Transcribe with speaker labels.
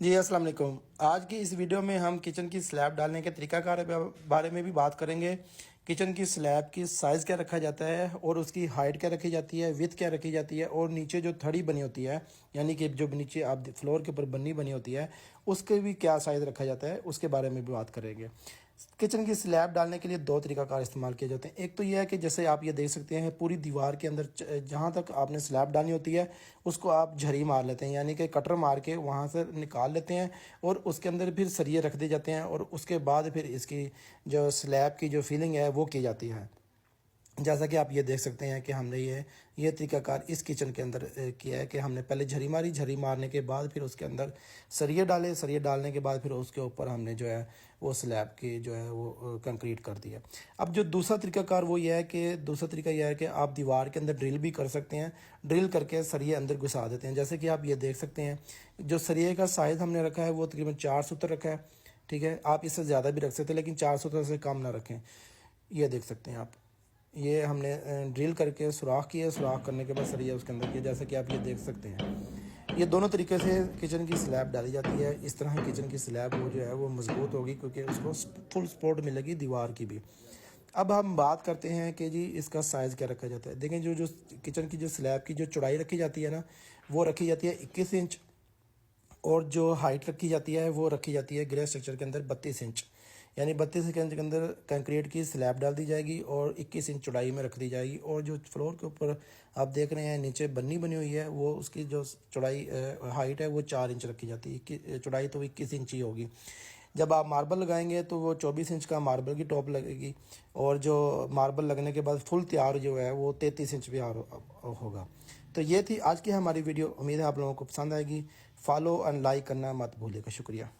Speaker 1: जी अस्सलाम वालेकुम। आज की इस वीडियो में हम किचन की स्लैब डालने के तरीक़ाकार बारे में भी बात करेंगे। किचन की स्लैब की साइज़ क्या रखा जाता है और उसकी हाइट क्या रखी जाती है, विड्थ क्या रखी जाती है और नीचे जो थड़ी बनी होती है, यानी कि जो नीचे आप फ्लोर के ऊपर बन्नी बनी होती है, उसके भी क्या साइज़ रखा जाता है, उसके बारे में भी बात करेंगे। किचन की स्लैब डालने के लिए 2 तरीक़ाकार इस्तेमाल किए जाते हैं। एक तो ये है कि जैसे आप ये देख सकते हैं, पूरी दीवार के अंदर जहाँ तक आपने स्लैब डालनी होती है, उसको आप झरी मार लेते हैं, यानी कि कटर मार के वहाँ से निकाल लेते हैं और उसके अंदर फिर सरिये रख दिए जाते हैं और उसके बाद फिर इसकी जो स्लैब की जो फिलिंग है वो की जाती है। जैसा कि आप ये देख सकते हैं कि हमने ये तरीक़ाकार इस किचन के अंदर किया है कि हमने पहले झरी मारी, झरी मारने के बाद फिर उसके अंदर सरिये डाले, सरिये डालने के बाद फिर उसके ऊपर हमने जो है वो स्लैब की जो है वो कंक्रीट कर दिया। अब जो दूसरा तरीक़ाकार वो ये है कि दूसरा तरीका ये है कि आप दीवार के अंदर ड्रिल भी कर सकते हैं, ड्रिल करके सरिये अंदर घुसा देते हैं। जैसे कि आप ये देख सकते हैं, जो सरिये का साइज़ हमने रखा है वो तकरीबन 4 सूत्र रखा है, ठीक है। आप इससे ज़्यादा भी रख सकते हैं लेकिन 4 सूत्र से कम ना रखें। ये देख सकते हैं आप, ये हमने ड्रिल करके सुराख किया, सुराख करने के बाद सरिया उसके अंदर किया, जैसा कि आप ये देख सकते हैं। ये दोनों तरीके से किचन की स्लैब डाली जाती है। इस तरह किचन की स्लैब वो जो है वो मजबूत होगी क्योंकि उसको फुल सपोर्ट मिलेगी दीवार की भी। अब हम बात करते हैं कि जी इसका साइज़ क्या रखा जाता है। देखें, जो जो किचन की जो स्लैब की जो चौड़ाई रखी जाती है ना, वो रखी जाती है 21 इंच और जो हाइट रखी जाती है वो रखी जाती है ग्रे स्ट्रक्चर के अंदर 32 इंच। यानी 32 इंच के अंदर कंक्रीट की स्लैब डाल दी जाएगी और 21 इंच चौड़ाई में रख दी जाएगी। और जो फ्लोर के ऊपर आप देख रहे हैं नीचे बन्नी बनी हुई है, वो उसकी जो चौड़ाई हाइट है वो 4 इंच रखी जाती है, चौड़ाई तो 21 इंच ही होगी। जब आप मार्बल लगाएंगे तो वो 24 इंच का मार्बल की टॉप लगेगी और जो मार्बल लगने के बाद फुल तैयार जो है वो 33 इंच तैयार होगा। तो ये थी आज की हमारी वीडियो। उम्मीद है आप लोगों को पसंद आएगी। फॉलो एंड लाइक करना मत भूलिएगा। शुक्रिया।